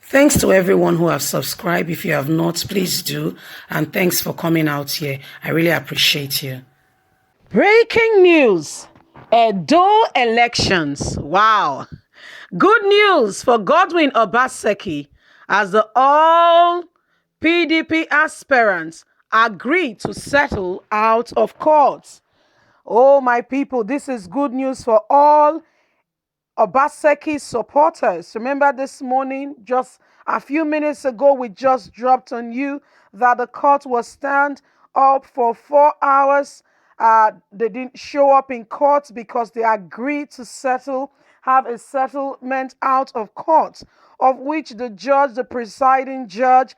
Thanks to everyone who have subscribed. If you have not, please do. And thanks for coming out here. I really appreciate you. Breaking news. Edo elections. Wow. Good news for Godwin Obaseki as the all PDP aspirants agree to settle out of court. Oh, my people, this is good news for all Obaseki supporters. Remember this morning, just a few minutes ago, we just dropped on you that the court will stand up for 4 hours. They didn't show up in court because they agreed to have a settlement out of court, of which the presiding judge,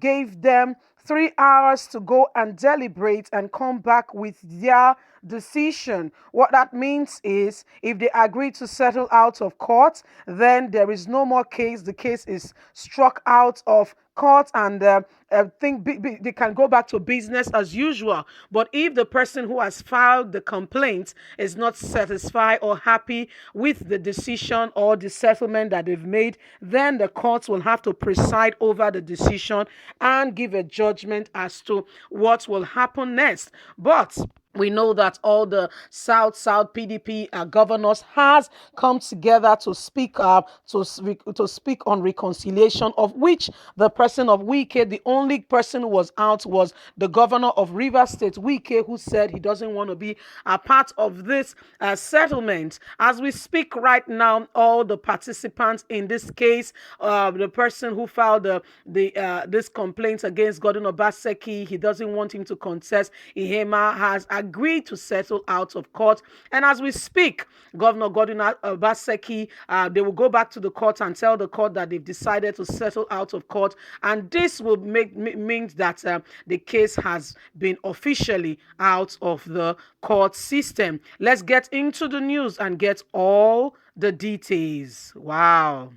gave them 3 hours to go and deliberate and come back with their decision. What that means is if they agree to settle out of court, then there is no more case. The case is struck out of court, and they can go back to business as usual. But if the person who has filed the complaint is not satisfied or happy with the decision or the settlement that they've made, then the courts will have to preside over the decision and give a judgment as to what will happen next. But we know that all the South PDP governors has come together to speak to speak on reconciliation, of which the person of Wike, the only person who was out, was the governor of Rivers State, Wike, who said he doesn't want to be a part of this settlement. As we speak right now, all the participants in this case, the person who filed this complaint against Godwin Obaseki, he doesn't want him to contest. Ihema has agreed to settle out of court, and as we speak, Governor Godwin Obaseki, they will go back to the court and tell the court that they've decided to settle out of court, and this will mean that the case has been officially out of the court system. Let's get into the news and get all the details. Wow.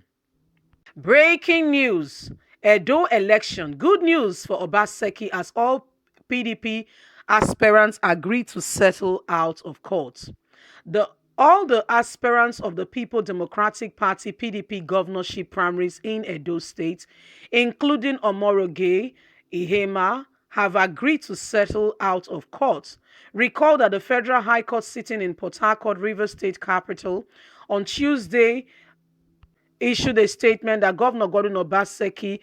Breaking news. Edo election. Good news for Obaseki as all PDP aspirants agree to settle out of court. All the aspirants of the People Democratic Party PDP governorship primaries in Edo State, including Omoroge, Ihema, have agreed to settle out of court. Recall that the Federal High Court sitting in Port Harcourt, Rivers State capital, on Tuesday issued a statement that Governor Godwin Obaseki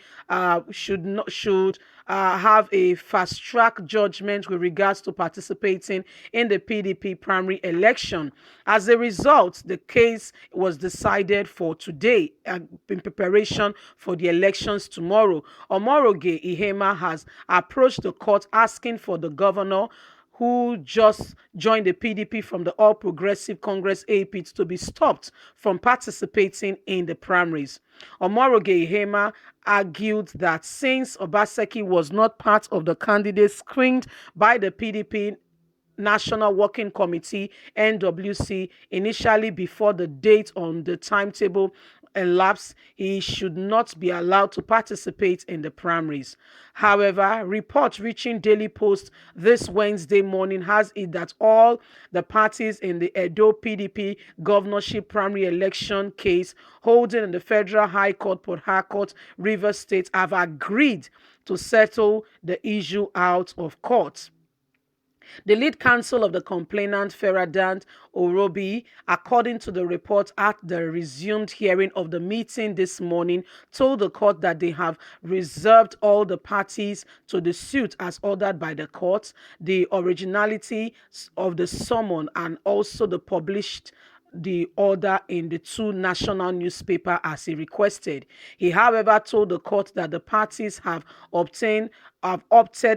should have a fast-track judgment with regards to participating in the PDP primary election. As a result, the case was decided for today in preparation for the elections tomorrow. Omoroge Ihema has approached the court asking for the governor, who just joined the PDP from the All Progressive Congress AP, to be stopped from participating in the primaries. Omoroge Ihema argued that since Obaseki was not part of the candidates screened by the PDP National Working Committee, NWC, initially before the date on the timetable elapsed, he should not be allowed to participate in the primaries. However, reports reaching Daily Post this Wednesday morning has it that all the parties in the Edo PDP governorship primary election case holding in the Federal High Court, Port Harcourt, Rivers State, have agreed to settle the issue out of court. The lead counsel of the complainant, Feradant Orobi, according to the report at the resumed hearing of the meeting this morning, told the court that they have reserved all the parties to the suit as ordered by the court, the originality of the summon, and also the order in the two national newspapers as he requested. He, however, told the court that the parties have opted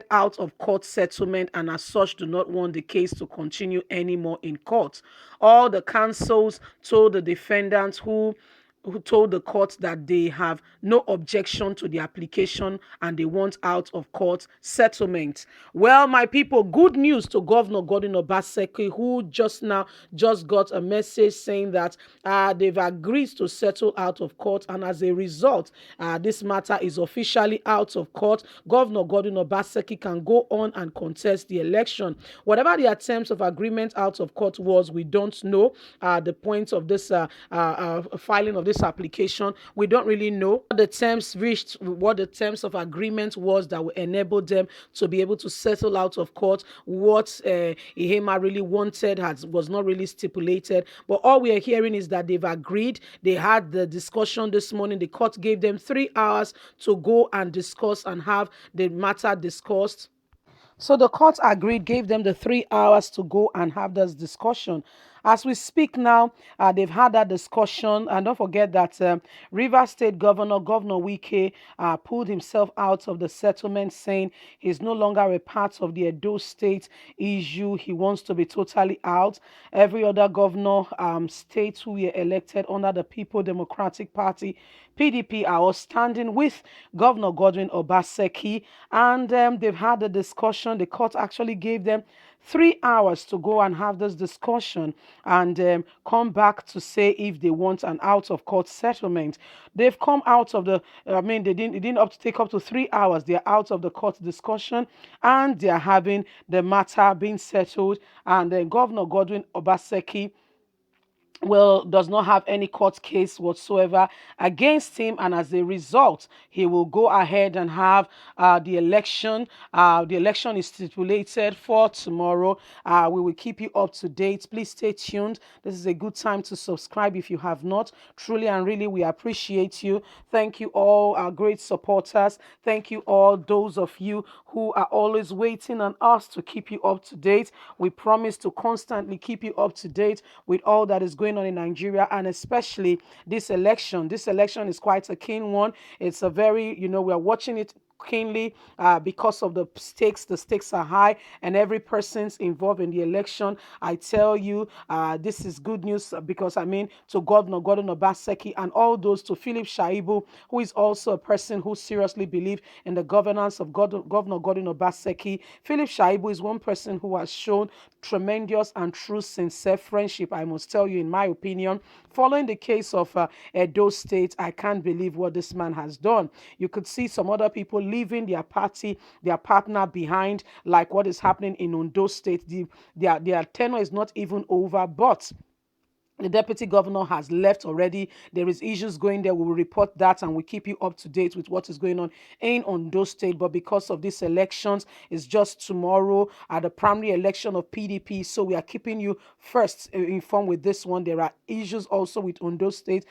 out of court settlement and as such do not want the case to continue anymore in court. All the counsels told the defendants who told the court that they have no objection to the application and they want out of court settlement. Well, my people, good news to Governor Godwin Obaseki, who just got a message saying that they've agreed to settle out of court, and as a result, this matter is officially out of court. Governor Godwin Obaseki can go on and contest the election. Whatever the attempts of agreement out of court was, we don't know. The point of this filing of this this application. We don't really know what the terms reached, what the terms of agreement was that will enable them to be able to settle out of court. What Ihema really wanted was not really stipulated. But all we are hearing is that they've agreed. They had the discussion this morning. The court gave them 3 hours to go and discuss and have the matter discussed. So the court agreed, gave them the 3 hours to go and have this discussion. As we speak now, they've had that discussion. And don't forget that Rivers State Governor Wike, pulled himself out of the settlement, saying he's no longer a part of the Edo State issue. He wants to be totally out. Every other governor, states who were elected under the People Democratic Party, PDP, are all standing with Governor Godwin Obaseki, and they've had a discussion. The court actually gave them 3 hours to go and have this discussion and come back to say if they want an out of court settlement. They've come out of the, they didn't up to take up to 3 hours. They're out of the court discussion and they're having the matter being settled. And Governor Godwin Obaseki does not have any court case whatsoever against him, and as a result he will go ahead and have the election. The election is stipulated for tomorrow. We will keep you up to date. Please stay tuned. This is a good time to subscribe if you have not. Truly and really, we appreciate you. Thank you all, our great supporters. Thank you all those of you who are always waiting on us to keep you up to date. We promise to constantly keep you up to date with all that is going on in Nigeria, and especially this election. This election is quite a keen one. It's a very, we're watching it keenly because of the stakes. The stakes are high, and every person's involved in the election. I tell you, this is good news because to Governor Gordon Obaseki and all those, to Philip Shaibu, who is also a person who seriously believes in the governance of Governor Gordon Obaseki. Philip Shaibu is one person who has shown tremendous and true sincere friendship, I must tell you, in my opinion. Following the case of Edo State, I can't believe what this man has done. You could see some other people leaving their party, their partner behind, like what is happening in Ondo State. Their tenure is not even over, but the deputy governor has left already. There is issues going there. We will report that and we keep you up to date with what is going on in Ondo State. But because of these elections, it's just tomorrow at the primary election of PDP. So we are keeping you first informed with this one. There are issues also with Ondo State.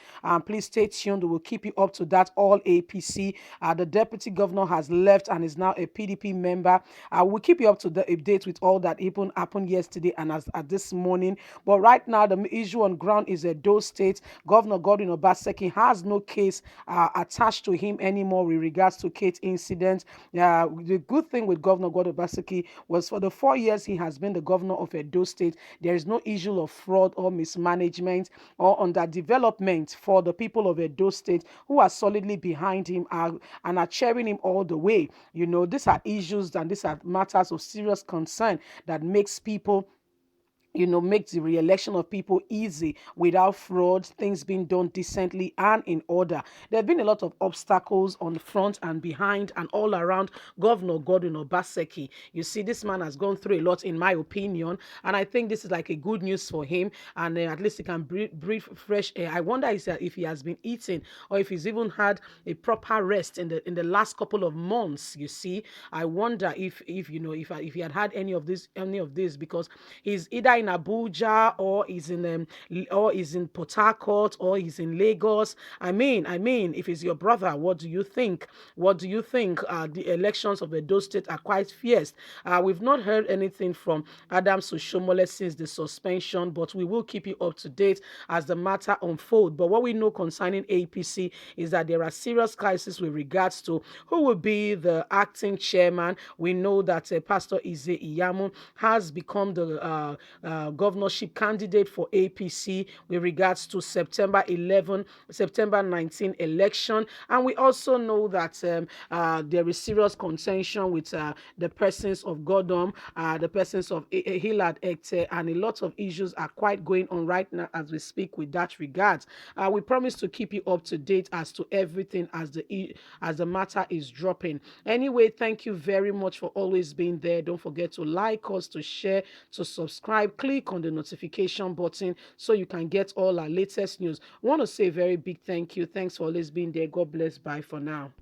Please stay tuned. We will keep you up to that. All APC. The deputy governor has left and is now a PDP member. We'll keep you up to date with all that even happened yesterday and at this morning. But right now, the issue on ground is Edo State. Governor Godwin Obaseki has no case attached to him anymore with regards to Kate incident. The good thing with Governor Godwin Obaseki was for the 4 years he has been the governor of Edo State, there is no issue of fraud or mismanagement or underdevelopment for the people of Edo State, who are solidly behind him and are cheering him all the way. These are issues and these are matters of serious concern that makes people make the re-election of people easy without fraud, things being done decently and in order. There have been a lot of obstacles on the front and behind and all around Governor Godwin Obaseki. You see, this man has gone through a lot, in my opinion, and I think this is like a good news for him, and at least he can breathe fresh air. I wonder if he has been eating or if he's even had a proper rest in the last couple of months. You see, I wonder if he had any of this, because he's either in Abuja or is in Port Harcourt or he's in Lagos. I mean, if it's your brother, what do you think? The elections of Edo State are quite fierce. We've not heard anything from Adams Oshomole since the suspension, but we will keep you up to date as the matter unfolds. But what we know concerning APC is that there are serious crises with regards to who will be the acting chairman. We know that Pastor Ize Iyamu has become the governorship candidate for APC with regards to September 19 election. And we also know that there is serious contention with the persons of Godom, the persons of Hilad Ekte, and a lot of issues are quite going on right now as we speak with that regard. We promise to keep you up to date as to everything as the matter is dropping. Anyway, thank you very much for always being there. Don't forget to like us, to share, to subscribe. Click click on the notification button so you can get all our latest news. I want to say a very big thank you. Thanks for always being there. God bless. Bye for now.